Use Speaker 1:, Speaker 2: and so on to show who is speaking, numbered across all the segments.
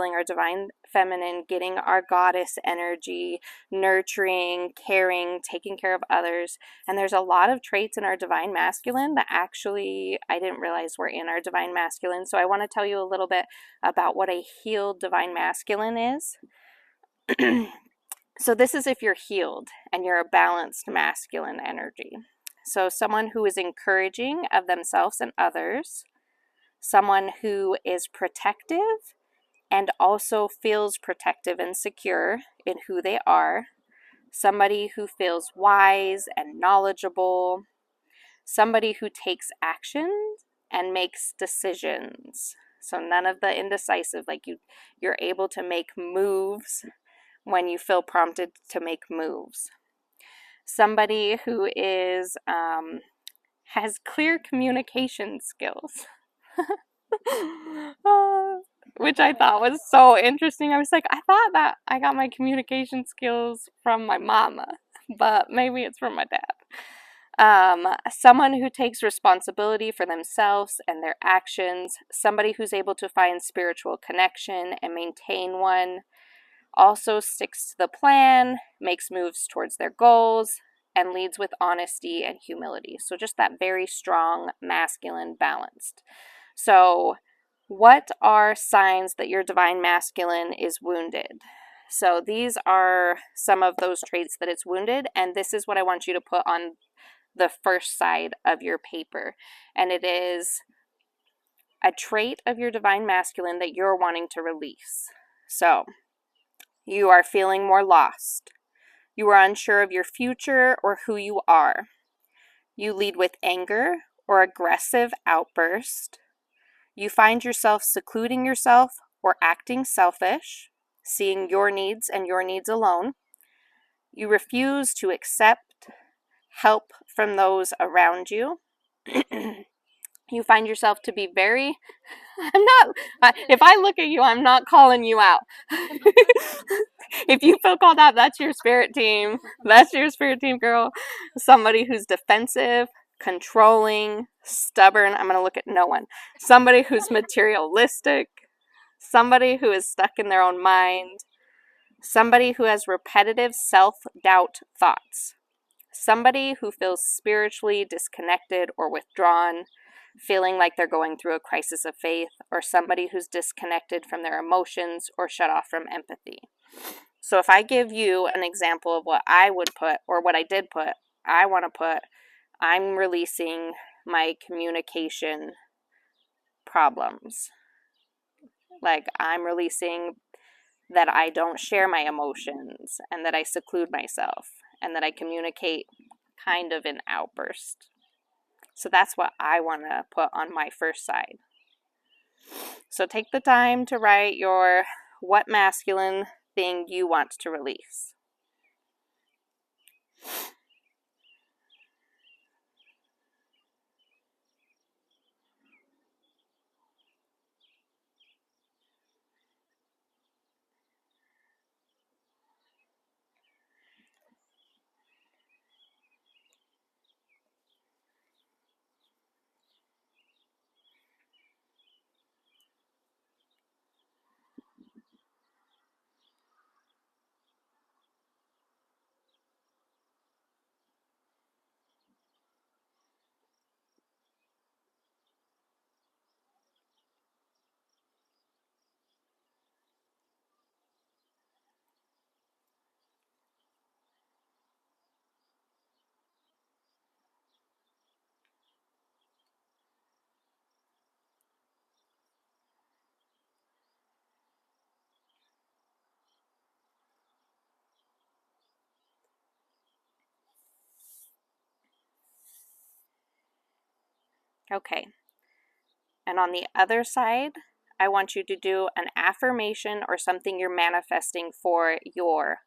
Speaker 1: our divine feminine, getting our goddess energy, nurturing, caring, taking care of others. And there's a lot of traits in our divine masculine that actually I didn't realize were in our divine masculine. So I want to tell you a little bit about what a healed divine masculine is. So this is if you're healed and you're a balanced masculine energy. So someone who is encouraging of themselves and others, someone who is protective and also feels protective and secure in who they are, somebody who feels wise and knowledgeable, somebody who takes action and makes decisions. So none of the indecisive, like you're able to make moves when you feel prompted to make moves. Somebody who is has clear communication skills. Which I thought was so interesting. I was like, I thought that I got my communication skills from my mama, but maybe it's from my dad. Someone who takes responsibility for themselves and their actions, somebody who's able to find spiritual connection and maintain one, also sticks to the plan, makes moves towards their goals, and leads with honesty and humility. So just that very strong masculine balanced. So what are signs that your divine masculine is wounded? So these are some of those traits that it's wounded, and this is what I want you to put on the first side of your paper. And it is a trait of your divine masculine that you're wanting to release. So you are feeling more lost. You are unsure of your future or who you are. You lead with anger or aggressive outburst. You find yourself secluding yourself or acting selfish, seeing your needs and your needs alone. You refuse to accept help from those around you. You find yourself to be very, if I look at you, I'm not calling you out. If you feel called out, that's your spirit team. That's your spirit team, girl. Somebody who's defensive, controlling, stubborn. I'm going to look at no one. Somebody who's materialistic. Somebody who is stuck in their own mind. Somebody who has repetitive self-doubt thoughts. Somebody who feels spiritually disconnected or withdrawn, feeling like they're going through a crisis of faith, or somebody who's disconnected from their emotions or shut off from empathy. So if I give you an example of what I would put, or what I did put, I want to put, I'm releasing my communication problems. Like I'm releasing that I don't share my emotions, and that I seclude myself, and that I communicate kind of in outburst. So that's what I want to put on my first side. So take the time to write your what masculine thing you want to release. Okay. And on the other side, I want you to do an affirmation or something you're manifesting for your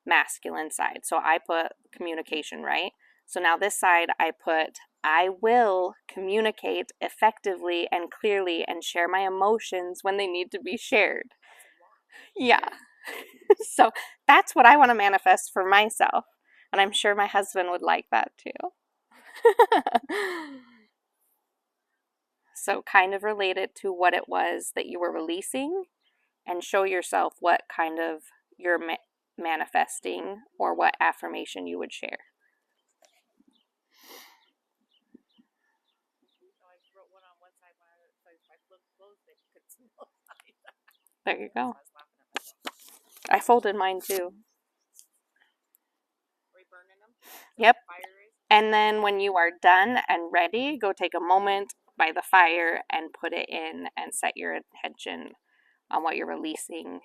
Speaker 1: masculine side. So I put communication, right? So now this side, I put, I will communicate effectively and clearly and share my emotions when they need to be shared. Yeah. So that's what I want to manifest for myself. And I'm sure my husband would like that too. So kind of related to what it was that you were releasing and show yourself what kind of you're manifesting or what affirmation you would share. There you go. I folded mine too. Yep. And then when you are done and ready, go take a moment by the fire and put it in and set your attention on what you're releasing.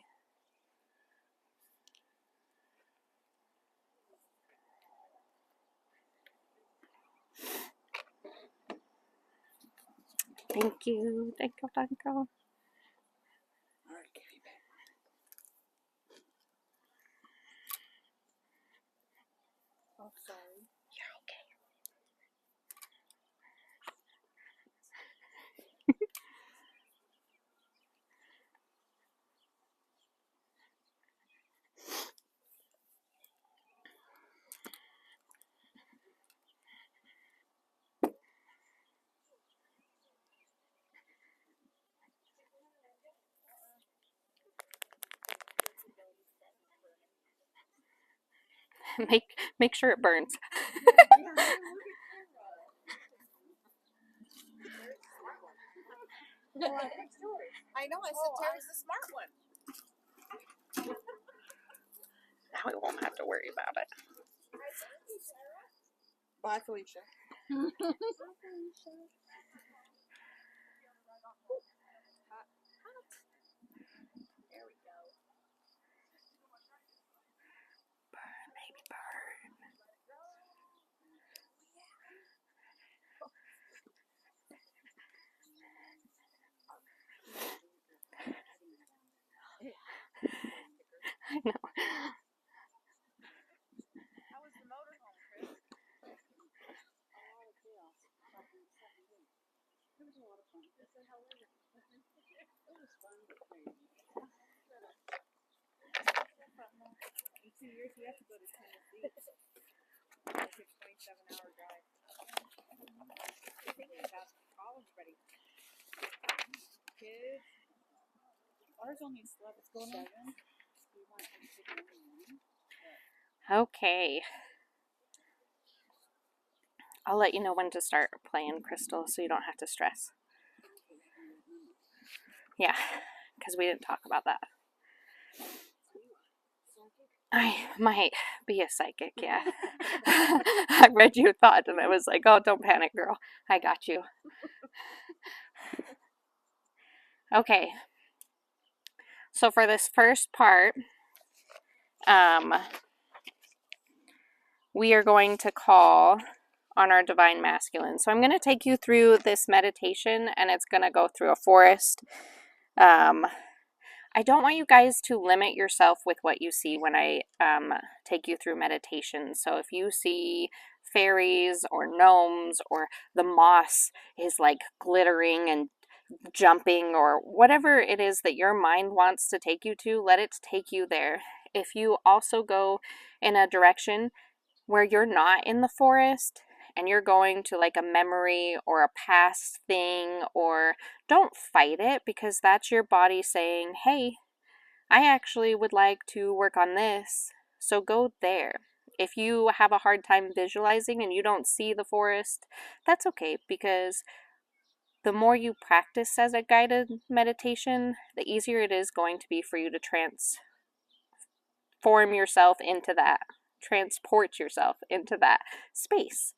Speaker 1: Thank you. Thank you. Thank you.
Speaker 2: Oh, sorry.
Speaker 1: You're okay. Make sure it burns.
Speaker 2: I know, I said Terry's the smart one.
Speaker 1: Now we won't have to worry about it.
Speaker 2: Bye, Felicia. There we go.
Speaker 1: Burn, baby, burn. I know.
Speaker 2: How was the motorhome, Chris? It was a lot of fun. So how was it? It was fun but crazy. In 2 years, we have to go to Tennessee. It's a 27-hour drive. Thinking about college ready. Kids. Ours only slept 7. We want them to sit in the morning.
Speaker 1: Okay. I'll let you know when to start playing, Crystal, so you don't have to stress. Yeah, because we didn't talk about that. I might be a psychic, yeah. I read your thought and I was like, oh, don't panic, girl. I got you. Okay. So for this first part, we are going to call on our divine masculine. So I'm going to take you through this meditation and it's going to go through a forest. I don't want you guys to limit yourself with what you see when I take you through meditation. So if you see fairies or gnomes or the moss is like glittering and jumping or whatever it is that your mind wants to take you to, let it take you there. If you also go in a direction where you're not in the forest and you're going to like a memory or a past thing, or don't fight it, because that's your body saying, hey, I actually would like to work on this, so go there. If you have a hard time visualizing and you don't see the forest, that's okay, because the more you practice as a guided meditation, the easier it is going to be for you to transform yourself into that, transport yourself into that space.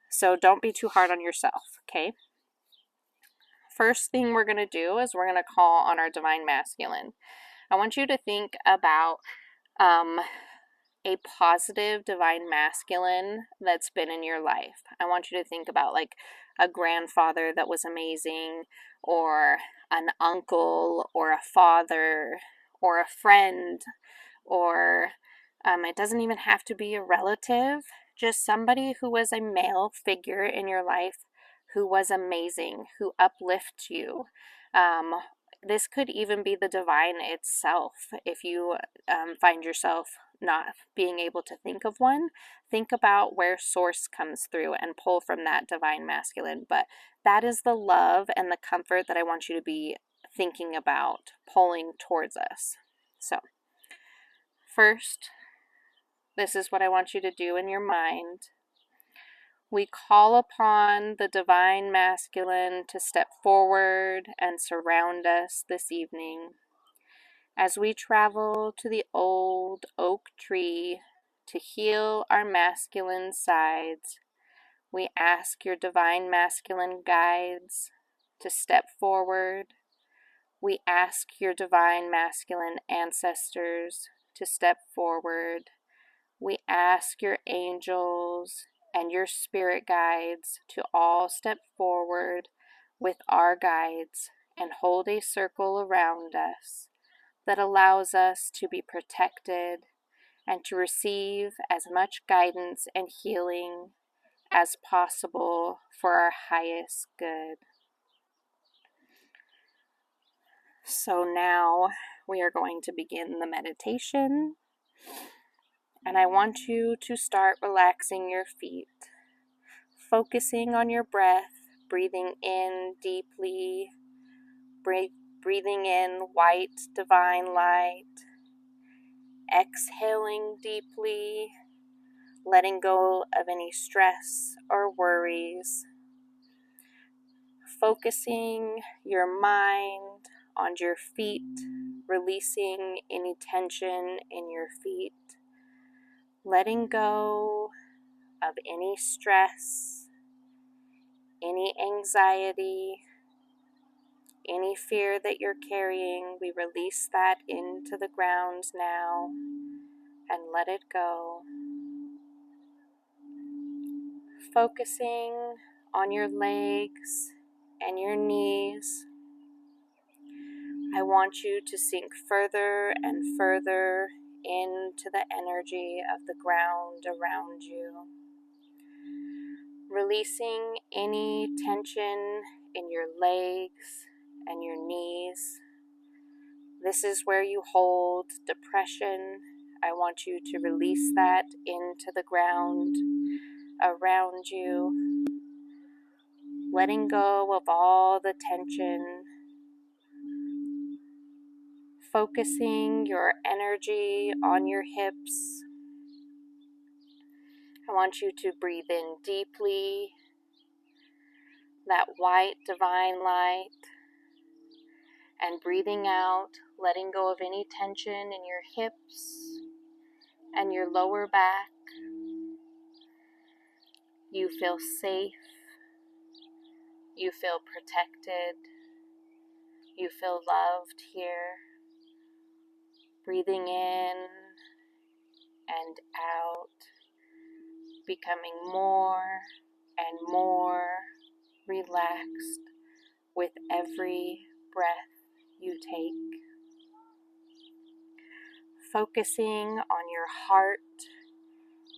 Speaker 1: So don't be too hard on yourself, okay? First thing we're going to do is we're going to call on our divine masculine. I want you to think about a positive divine masculine that's been in your life. I want you to think about like a grandfather that was amazing, or an uncle, or a father, or a friend, or it doesn't even have to be a relative, just somebody who was a male figure in your life who was amazing, who uplifts you. This could even be the divine itself. If you find yourself not being able to think of one, think about where source comes through and pull from that divine masculine. But that is the love and the comfort that I want you to be thinking about pulling towards us. So, first, this is what I want you to do in your mind. We call upon the Divine Masculine to step forward and surround us this evening. As we travel to the old oak tree to heal our masculine sides, we ask your Divine Masculine guides to step forward. We ask your Divine Masculine ancestors to step forward. We ask your angels and your spirit guides to all step forward with our guides and hold a circle around us that allows us to be protected and to receive as much guidance and healing as possible for our highest good. So now we are going to begin the meditation, and I want you to start relaxing your feet, focusing on your breath, breathing in deeply, breathing in white divine light, exhaling deeply, letting go of any stress or worries, focusing your mind on your feet, releasing any tension in your feet, letting go of any stress, any anxiety, any fear that you're carrying. We release that into the ground now and let it go. Focusing on your legs and your knees. I want you to sink further and further into the energy of the ground around you, releasing any tension in your legs and your knees. This is where you hold depression. I want you to release that into the ground around you, letting go of all the tension, focusing your energy on your hips. I want you to breathe in deeply, that white divine light, and breathing out, letting go of any tension in your hips and your lower back. You feel safe. You feel protected. You feel loved here. Breathing in and out, becoming more and more relaxed with every breath you take. Focusing on your heart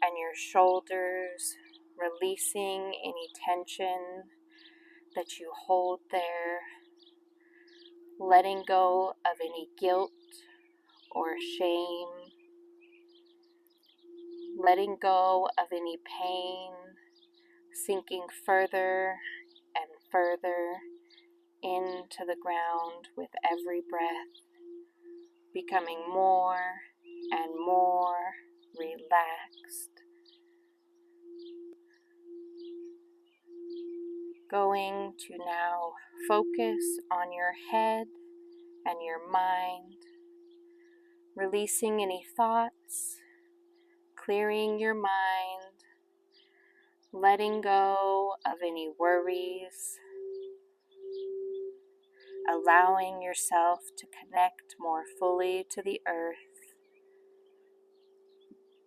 Speaker 1: and your shoulders, releasing any tension that you hold there, letting go of any guilt or shame, letting go of any pain, sinking further and further into the ground with every breath, becoming more and more relaxed. Going to now focus on your head and your mind, releasing any thoughts, clearing your mind, letting go of any worries, allowing yourself to connect more fully to the earth,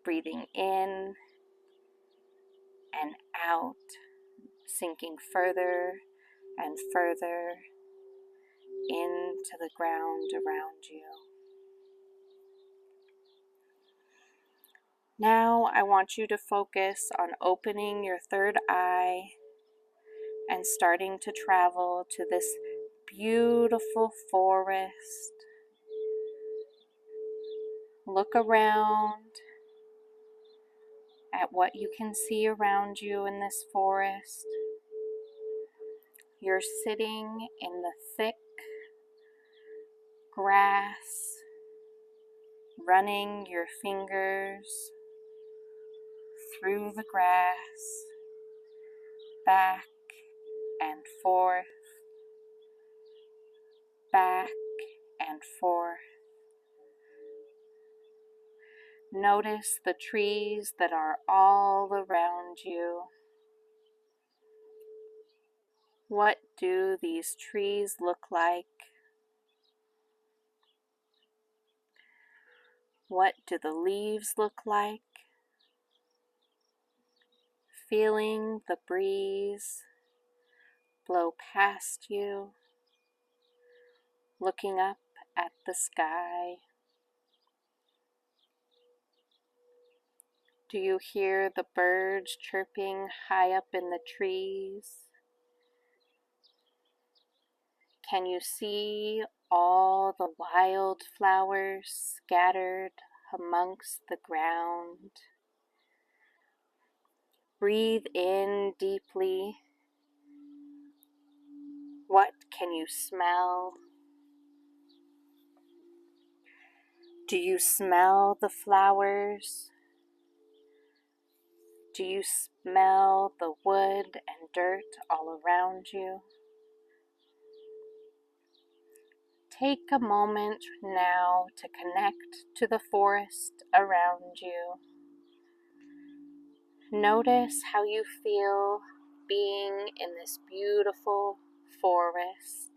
Speaker 1: breathing in and out, sinking further and further into the ground around you. Now I want you to focus on opening your third eye and starting to travel to this beautiful forest. Look around at what you can see around you in this forest. You're sitting in the thick, grass, running your fingers through the grass, back and forth, back and forth. Notice the trees that are all around you. What do these trees look like? What do the leaves look like? Feeling the breeze blow past you, looking up at the sky. Do you hear the birds chirping high up in the trees? Can you see all the wildflowers scattered amongst the ground? Breathe in deeply. What can you smell? Do you smell the flowers? Do you smell the wood and dirt all around you? Take a moment now to connect to the forest around you. Notice how you feel being in this beautiful forest.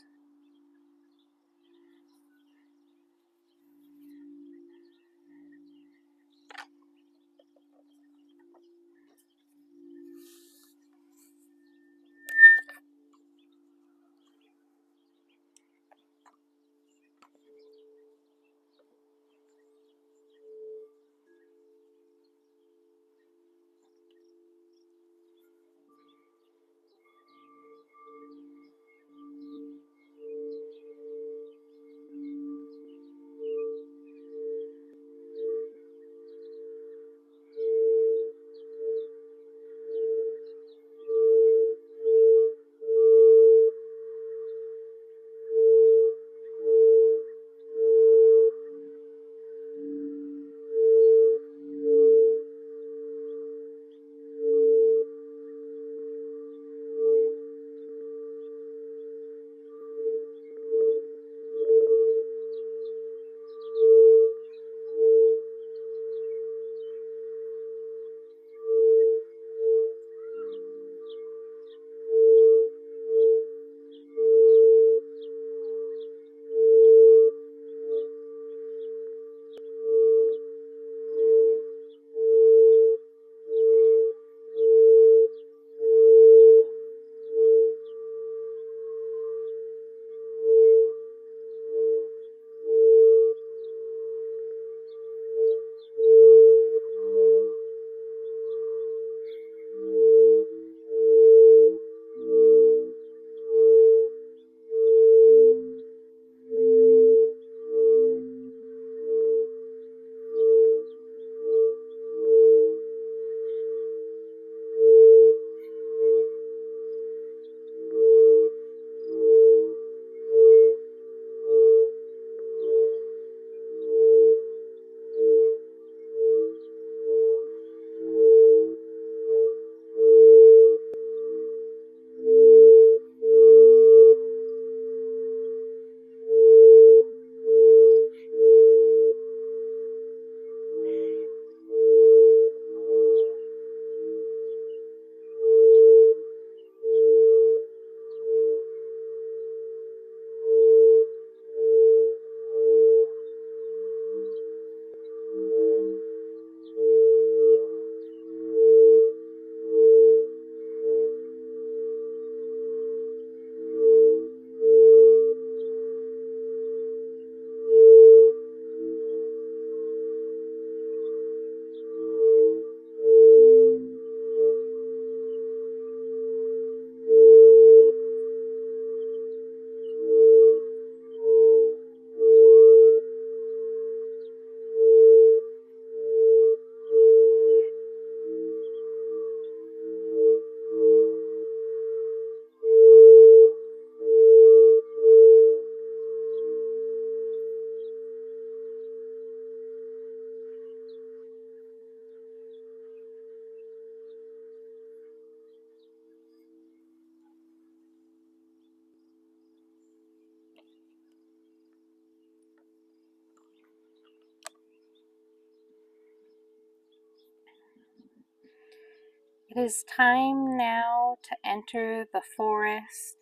Speaker 1: It is time now to enter the forest.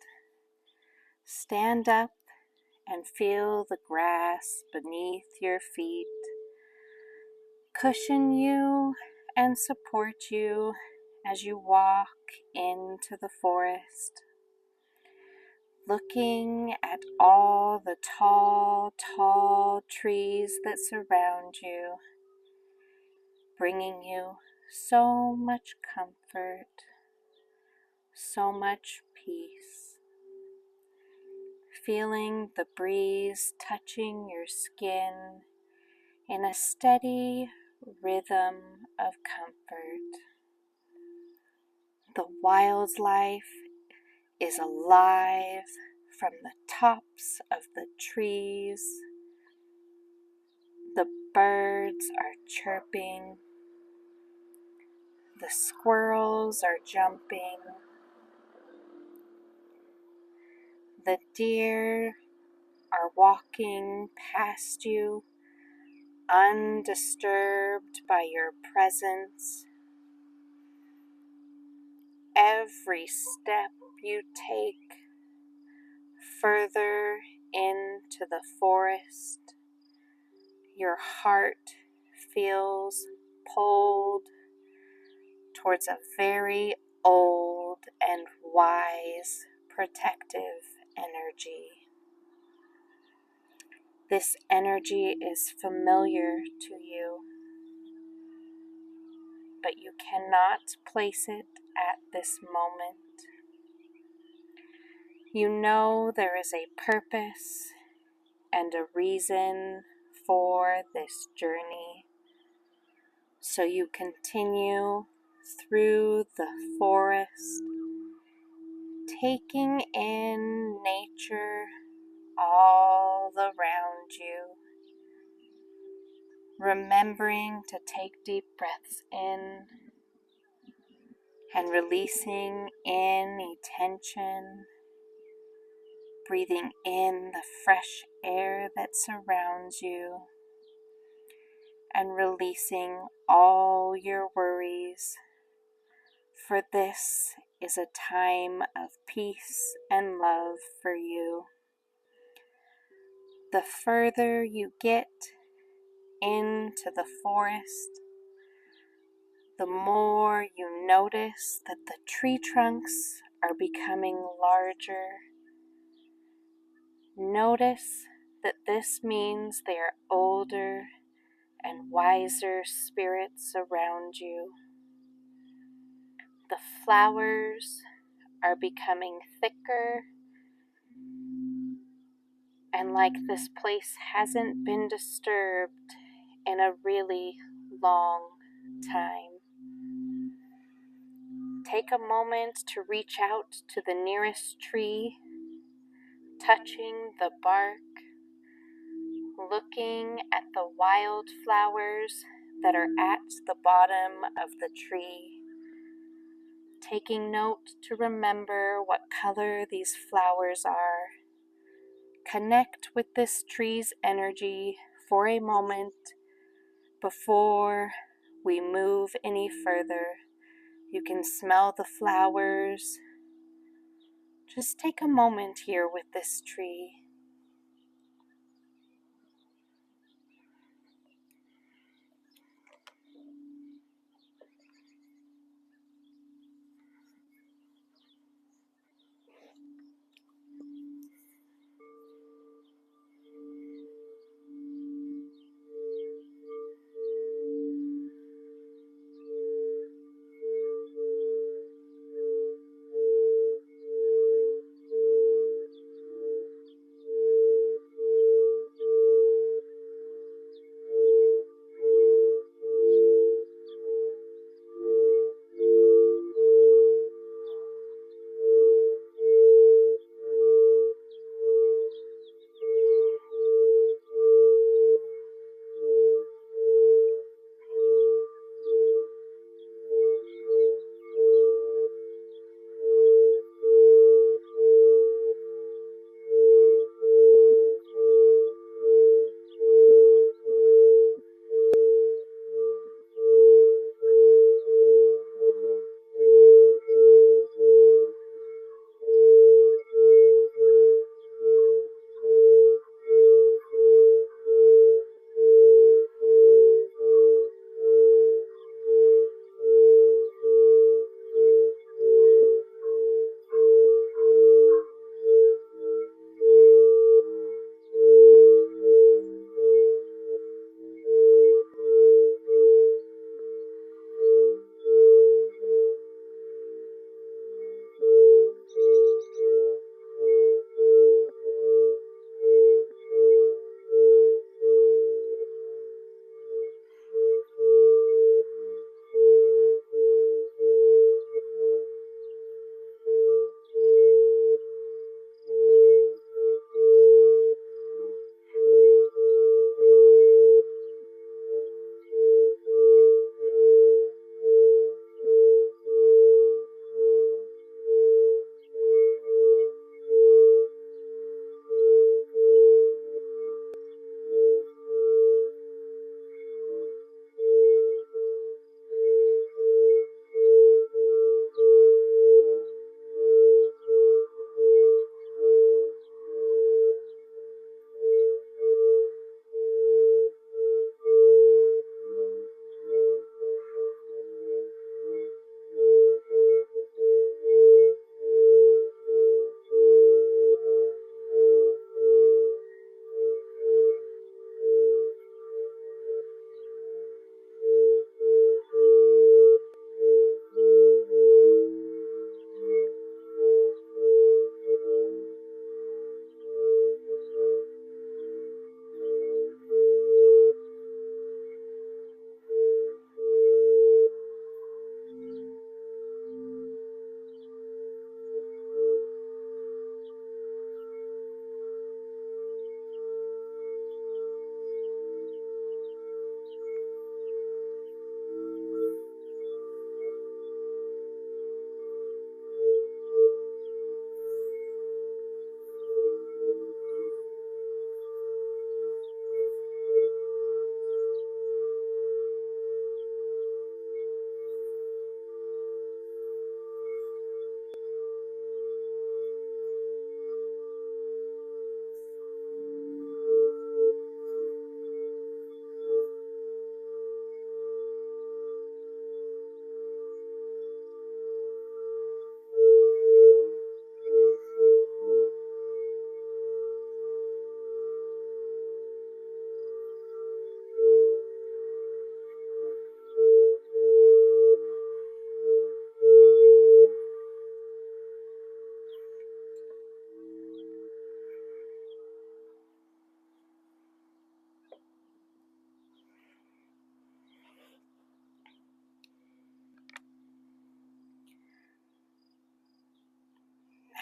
Speaker 1: Stand up and feel the grass beneath your feet cushion you and support you as you walk into the forest, looking at all the tall, tall trees that surround you, bringing you so much comfort, so much peace. Feeling the breeze touching your skin in a steady rhythm of comfort. The wildlife is alive from the tops of the trees. The birds are chirping. The squirrels are jumping. The deer are walking past you, undisturbed by your presence. Every step you take further into the forest, your heart feels pulled towards a very old and wise protective energy. This energy is familiar to you, but you cannot place it at this moment. You know there is a purpose and a reason for this journey, so you continue through the forest, taking in nature all around you, remembering to take deep breaths in and releasing any tension, breathing in the fresh air that surrounds you, and releasing all your worries, for this is a time of peace and love for you. The further you get into the forest, the more you notice that the tree trunks are becoming larger. Notice that this means they are older and wiser spirits around you. The flowers are becoming thicker, and like this place hasn't been disturbed in a really long time. Take a moment to reach out to the nearest tree, touching the bark, looking at the wildflowers that are at the bottom of the tree, taking note to remember what color these flowers are. Connect with this tree's energy for a moment before we move any further. You can smell the flowers. Just take a moment here with this tree.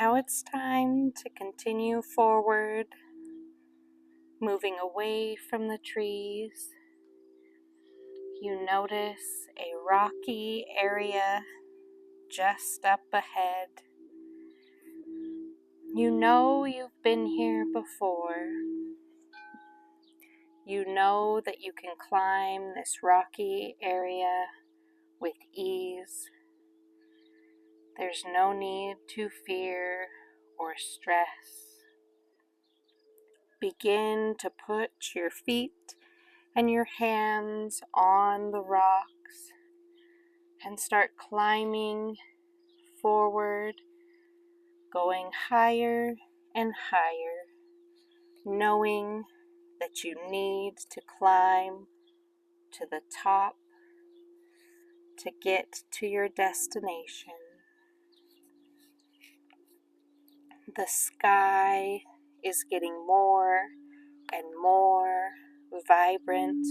Speaker 1: Now it's time to continue forward, moving away from the trees. You notice a rocky area just up ahead. You know you've been here before. You know that you can climb this rocky area with ease. There's no need to fear or stress. Begin to put your feet and your hands on the rocks and start climbing forward, going higher and higher, knowing that you need to climb to the top to get to your destination. The sky is getting more and more vibrant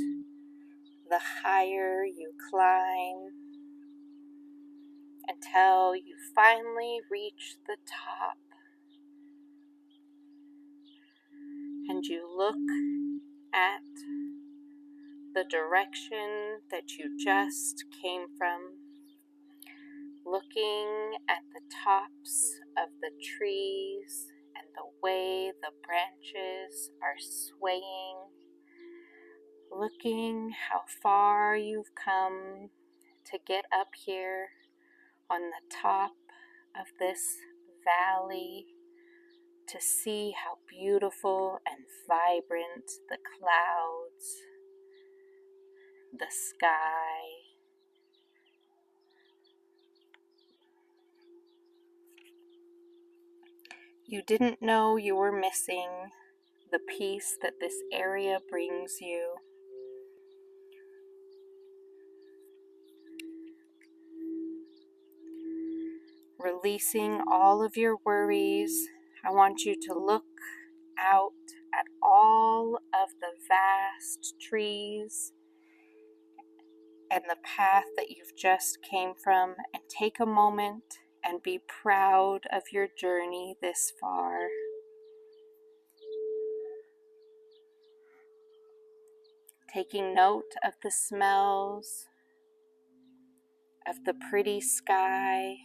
Speaker 1: the higher you climb, until you finally reach the top and you look at the direction that you just came from, looking at the tops of the trees and the way the branches are swaying, looking how far you've come to get up here on the top of this valley, to see how beautiful and vibrant the clouds, the sky. You didn't know you were missing the peace that this area brings you. Releasing all of your worries, I want you to look out at all of the vast trees and the path that you've just came from, and take a moment and be proud of your journey this far. Taking note of the smells, of the pretty sky,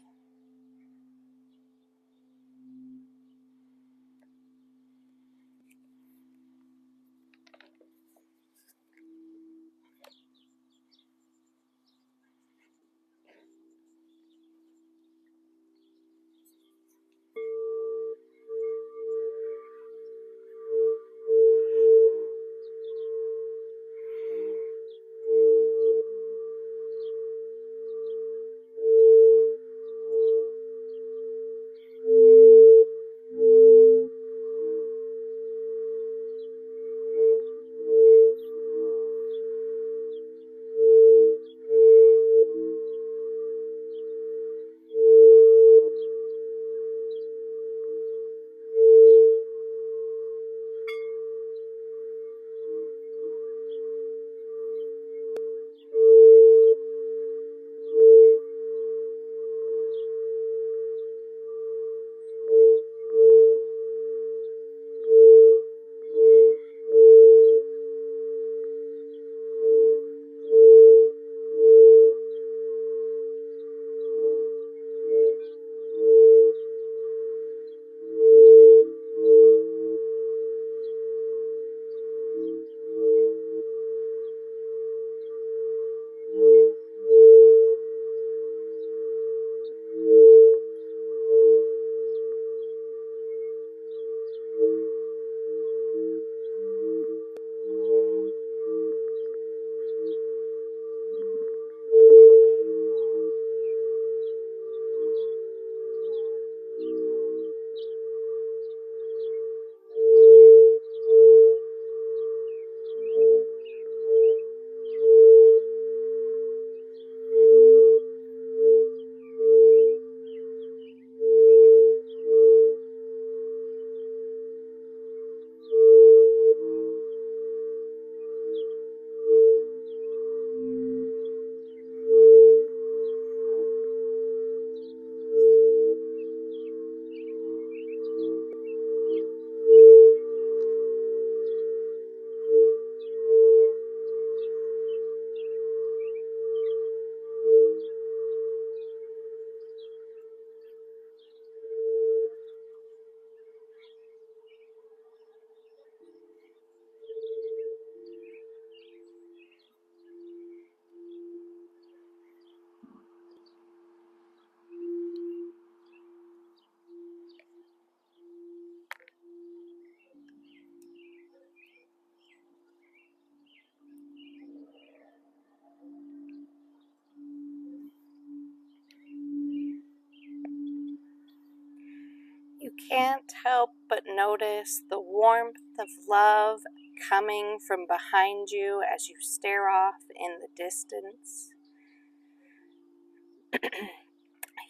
Speaker 1: you can't help but notice the warmth of love coming from behind you as you stare off in the distance.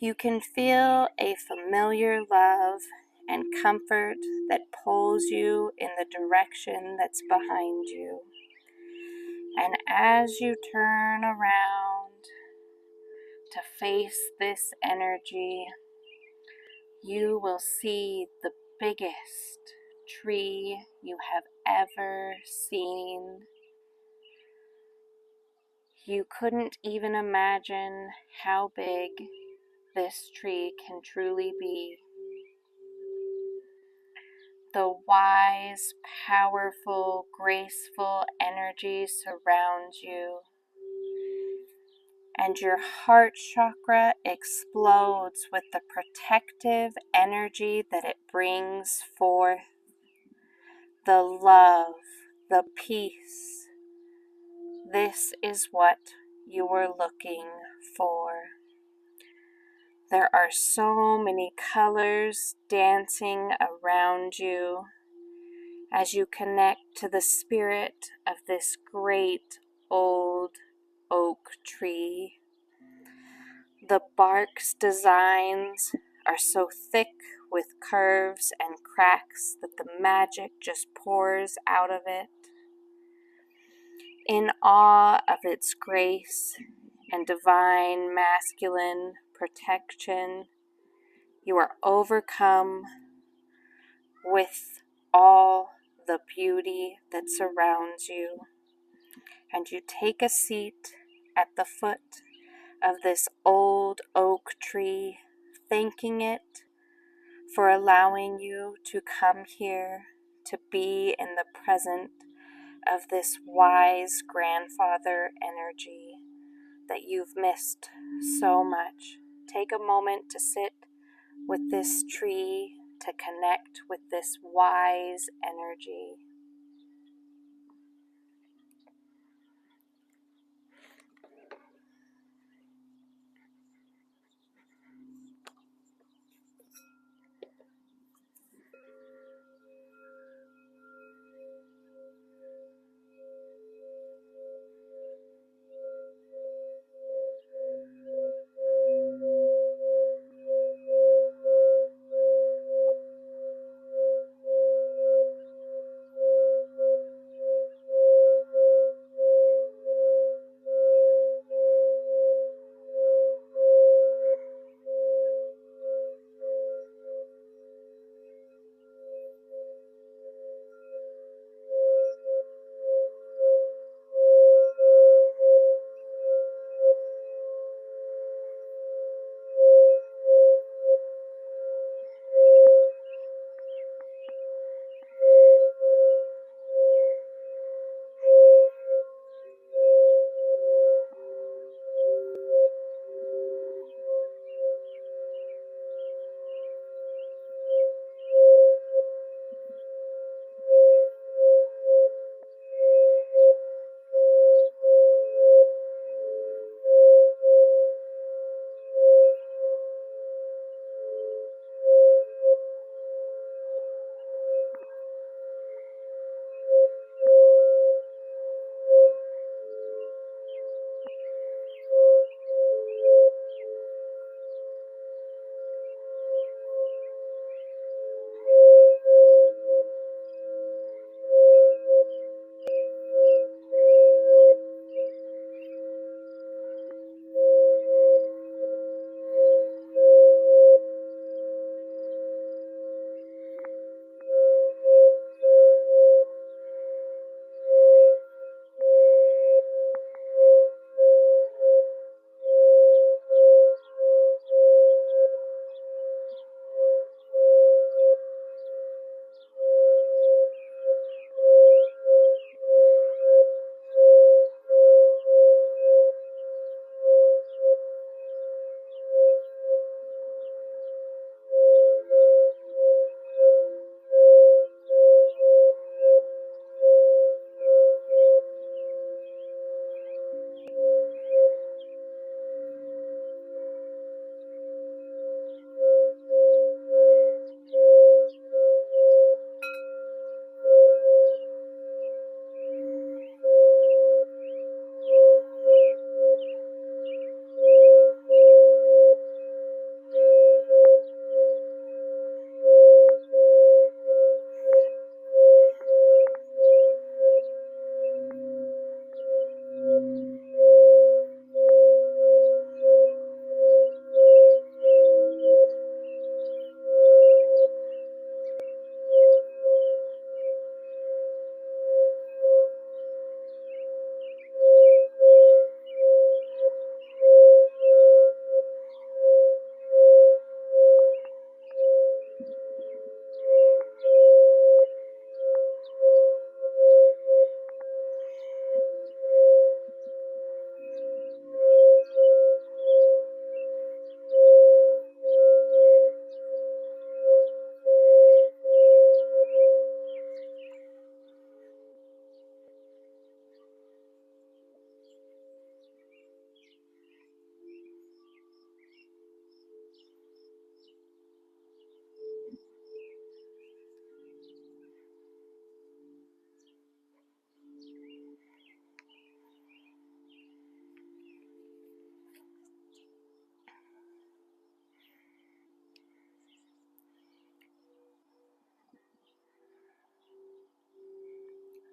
Speaker 1: You can feel a familiar love and comfort that pulls you in the direction that's behind you. And as you turn around to face this energy, you will see the biggest tree you have ever seen. You couldn't even imagine how big this tree can truly be. The wise, powerful, graceful energy surrounds you, and your heart chakra explodes with the protective energy that it brings forth. The love, the peace. This is what you were looking for. There are so many colors dancing around you as you connect to the spirit of this great old oak tree. The bark's designs are so thick with curves and cracks that the magic just pours out of it. In awe of its grace and divine masculine protection, you are overcome with all the beauty that surrounds you, and you take a seat at the foot of this old oak tree, thanking it for allowing you to come here to be in the present of this wise grandfather energy that you've missed so much. Take a moment to sit with this tree, to connect with this wise energy.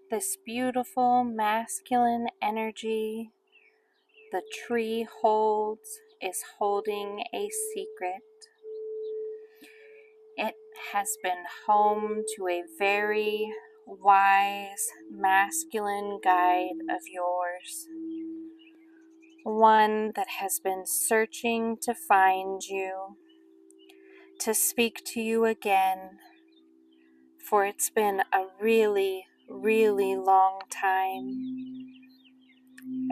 Speaker 1: this beautiful masculine energy the tree holds is holding a secret. It has been home to a very wise masculine guide of yours, one that has been searching to find you, to speak to you again, for it's been a really, really long time.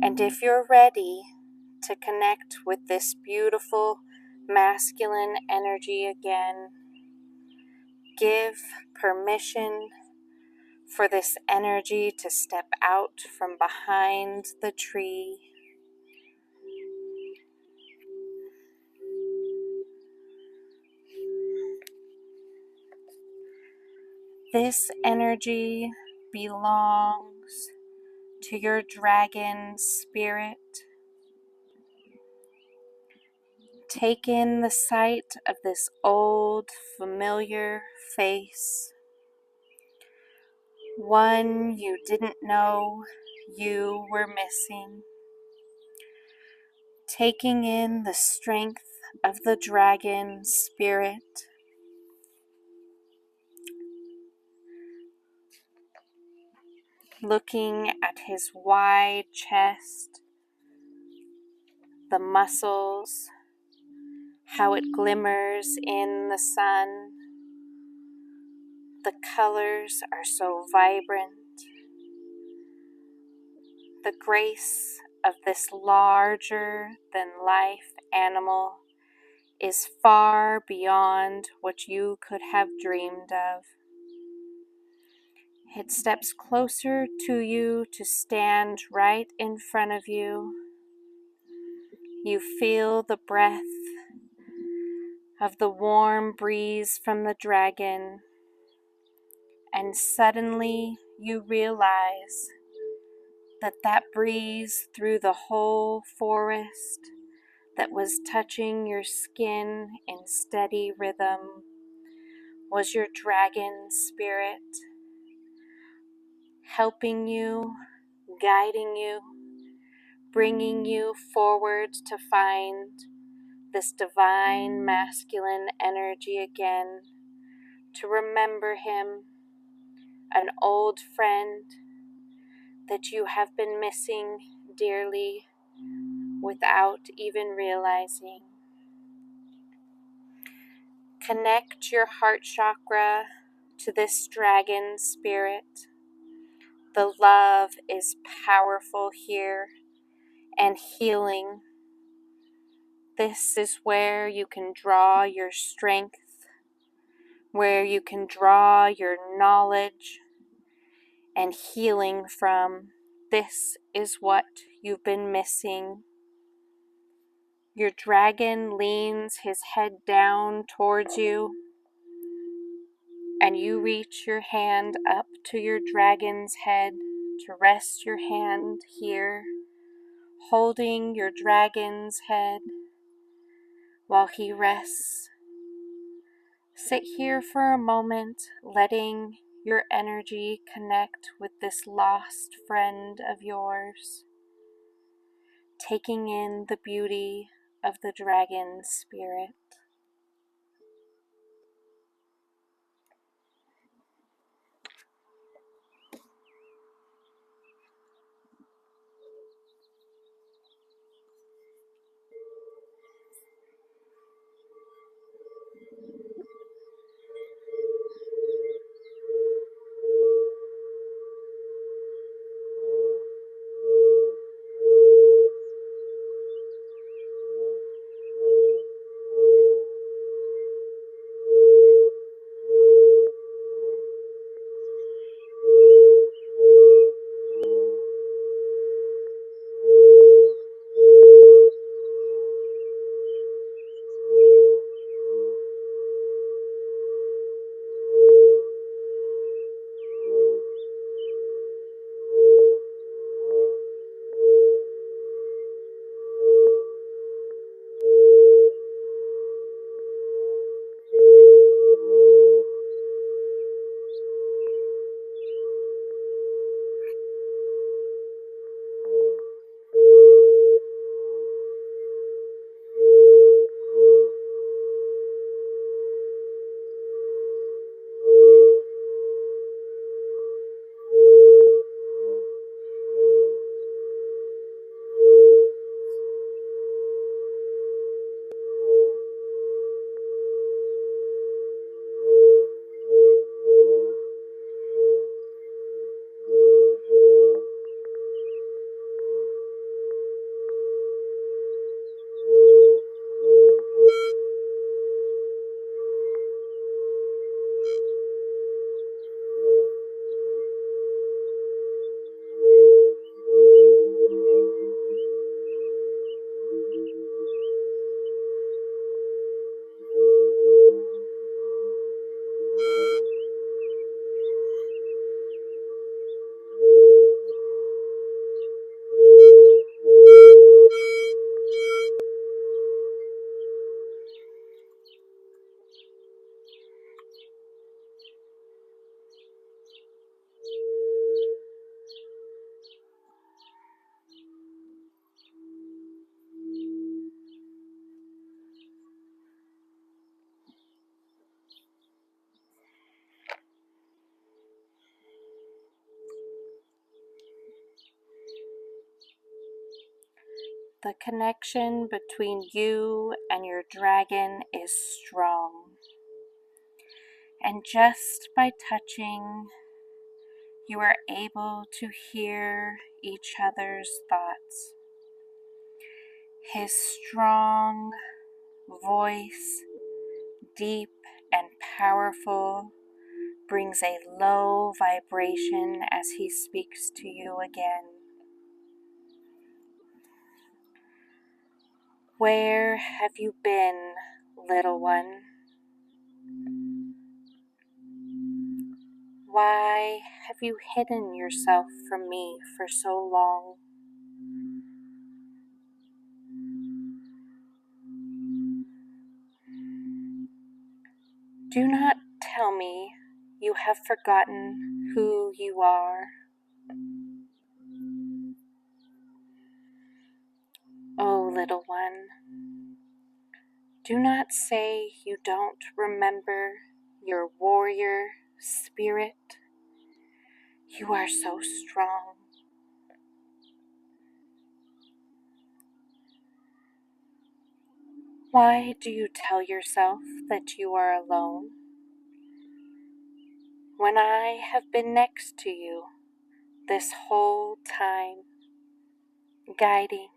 Speaker 1: And if you're ready to connect with this beautiful masculine energy again, give permission for this energy to step out from behind the tree. This energy belongs to your dragon spirit. Take in the sight of this old, familiar face, one you didn't know you were missing. Taking in the strength of the dragon spirit, looking at his wide chest, the muscles, how it glimmers in the sun. The colors are so vibrant. The grace of this larger than life animal is far beyond what you could have dreamed of. It steps closer to you to stand right in front of you. You feel the breath of the warm breeze from the dragon, and suddenly you realize that that breeze through the whole forest that was touching your skin in steady rhythm was your dragon spirit, helping you, guiding you, bringing you forward to find this divine masculine energy again, to remember him, an old friend that you have been missing dearly without even realizing. Connect your heart chakra to this dragon spirit. The love is powerful here and healing. This is where you can draw your strength, where you can draw your knowledge and healing from. This is what you've been missing. Your dragon leans his head down towards you, and you reach your hand up to your dragon's head to rest your hand here, holding your dragon's head while he rests. Sit here for a moment, letting your energy connect with this lost friend of yours, taking in the beauty of the dragon spirit. The connection between you and your dragon is strong. And just by touching, you are able to hear each other's thoughts. His strong voice, deep and powerful, brings a low vibration as he speaks to you again. Where have you been, little one? Why have you hidden yourself from me for so long? Do not tell me you have forgotten who you are. Oh, little one, do not say you don't remember your warrior spirit. You are so strong. Why do you tell yourself that you are alone when I have been next to you this whole time, guiding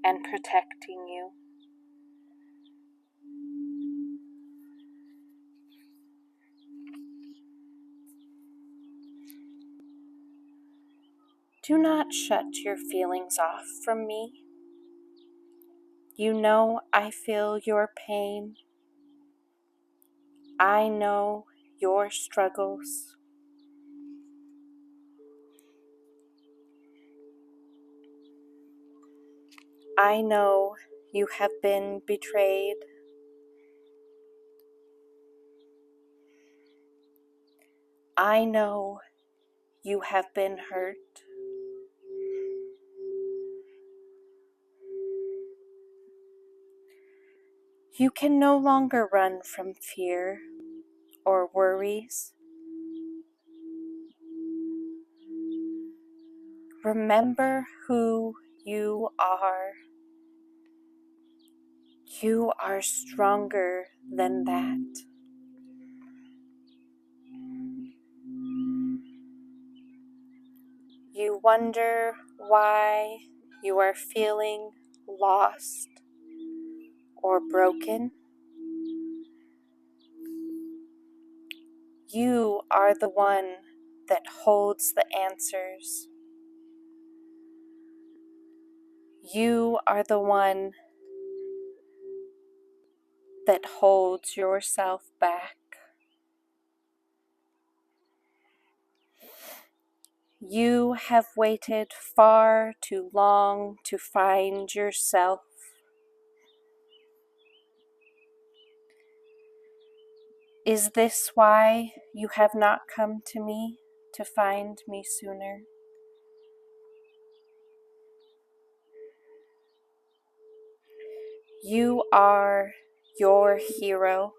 Speaker 1: and protecting you? Do not shut your feelings off from me. You know I feel your pain. I know your struggles. I know you have been betrayed. I know you have been hurt. You can no longer run from fear or worries. Remember who you are. You are stronger than that. You wonder why you are feeling lost or broken. You are the one that holds the answers. You are the one that holds yourself back. You have waited far too long to find yourself. Is this why you have not come to me to find me sooner? You are your hero.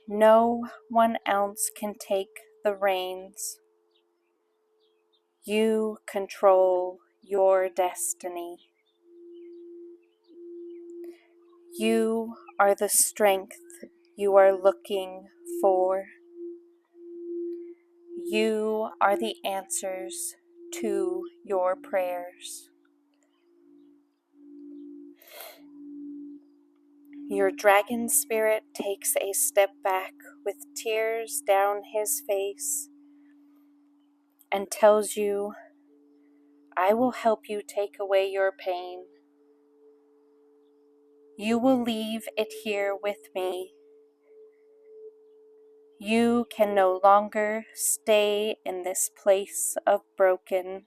Speaker 1: No one else can take the reins. You control your destiny. You are the strength you are looking for. You are the answers to your prayers. Your dragon spirit takes a step back with tears down his face and tells you, I will help you take away your pain. You will leave it here with me. You can no longer stay in this place of broken.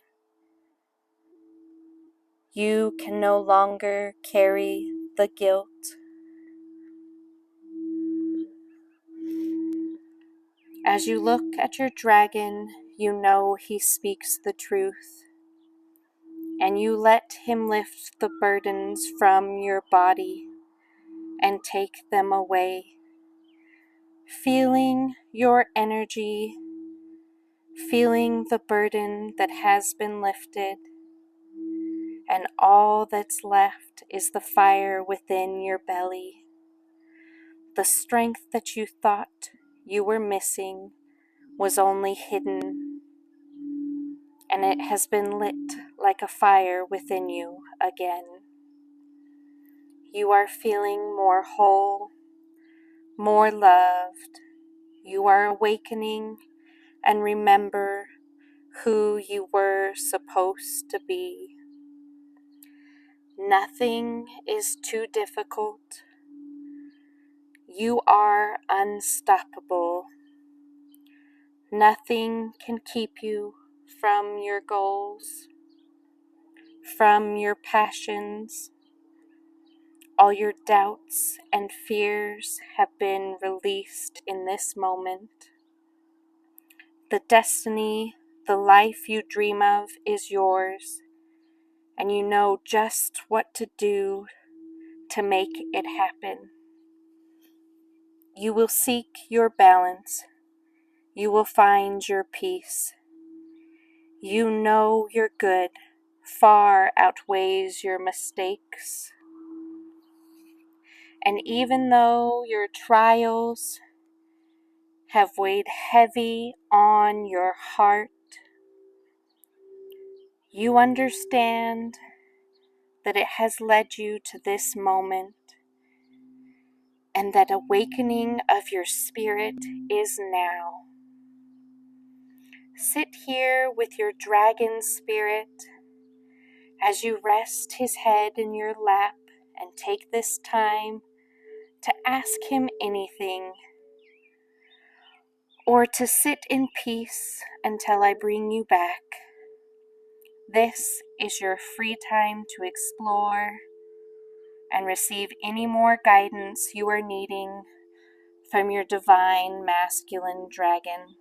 Speaker 1: You can no longer carry the guilt. As you look at your dragon, you know he speaks the truth, and you let him lift the burdens from your body and take them away, feeling your energy feeling the burden that has been lifted, and all that's left is the fire within your belly. The strength that you thought you were missing was only hidden, and it has been lit like a fire within you again. You are feeling more whole, more loved. You are awakening and remember who you were supposed to be. Nothing is too difficult. You are unstoppable. Nothing can keep you from your goals, from your passions. All your doubts and fears have been released in this moment. The destiny, the life you dream of is yours, and you know just what to do to make it happen. You will seek your balance. You will find your peace. You know your good far outweighs your mistakes. And even though your trials have weighed heavy on your heart, you understand that it has led you to this moment, and that awakening of your spirit is now. Sit here with your dragon spirit as you rest his head in your lap and take this time to ask him anything, or to sit in peace until I bring you back. This is your free time to explore and receive any more guidance you are needing from your divine masculine dragon.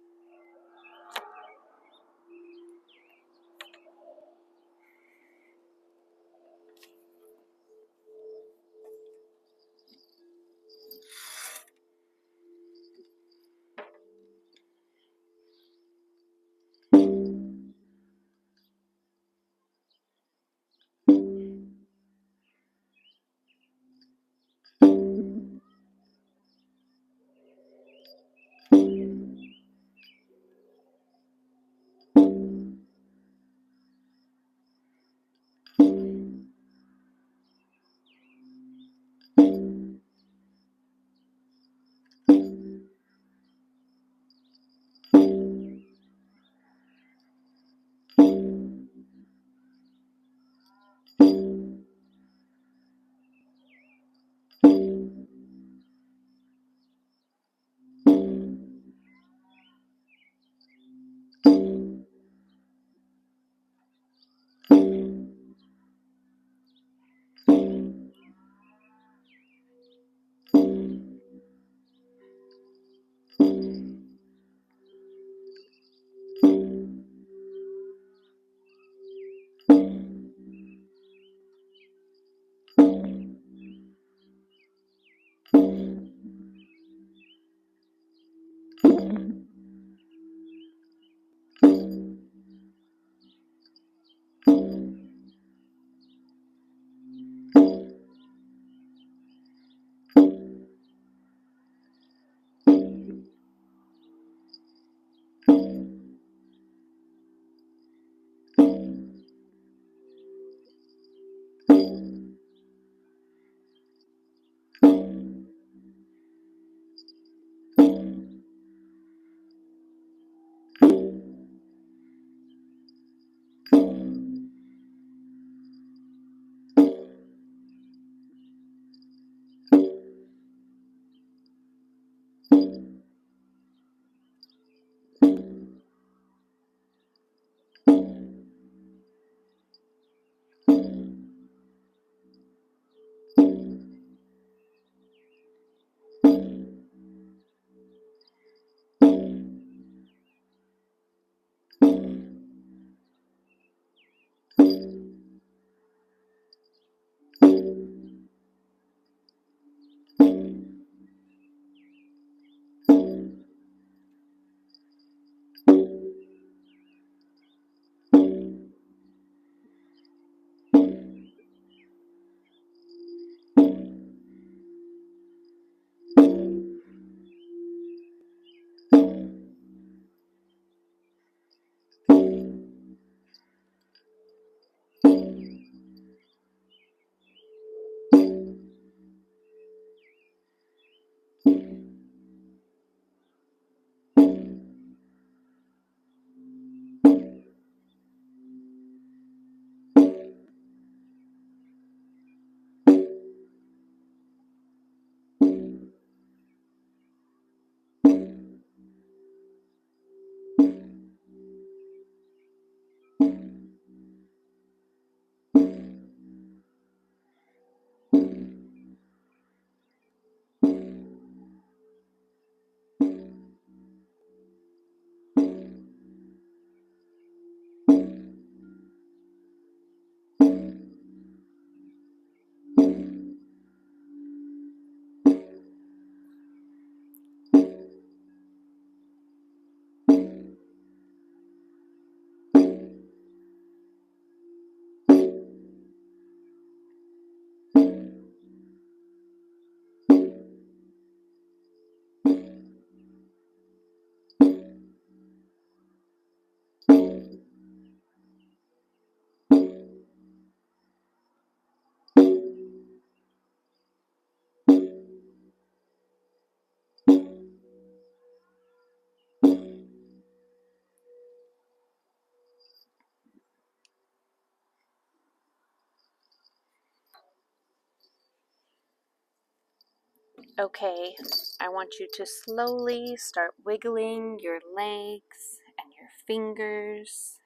Speaker 1: Okay, I want you to slowly start wiggling your legs and your fingers.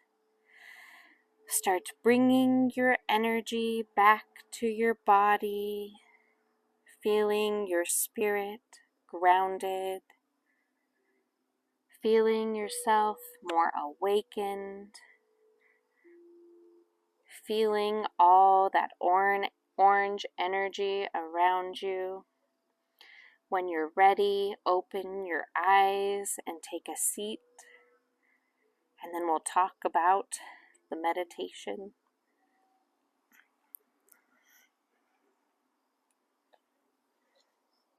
Speaker 1: Start bringing your energy back to your body, feeling your spirit grounded, feeling yourself more awakened, feeling all that orange energy around you. When you're ready, open your eyes and take a seat, and then we'll talk about the meditation.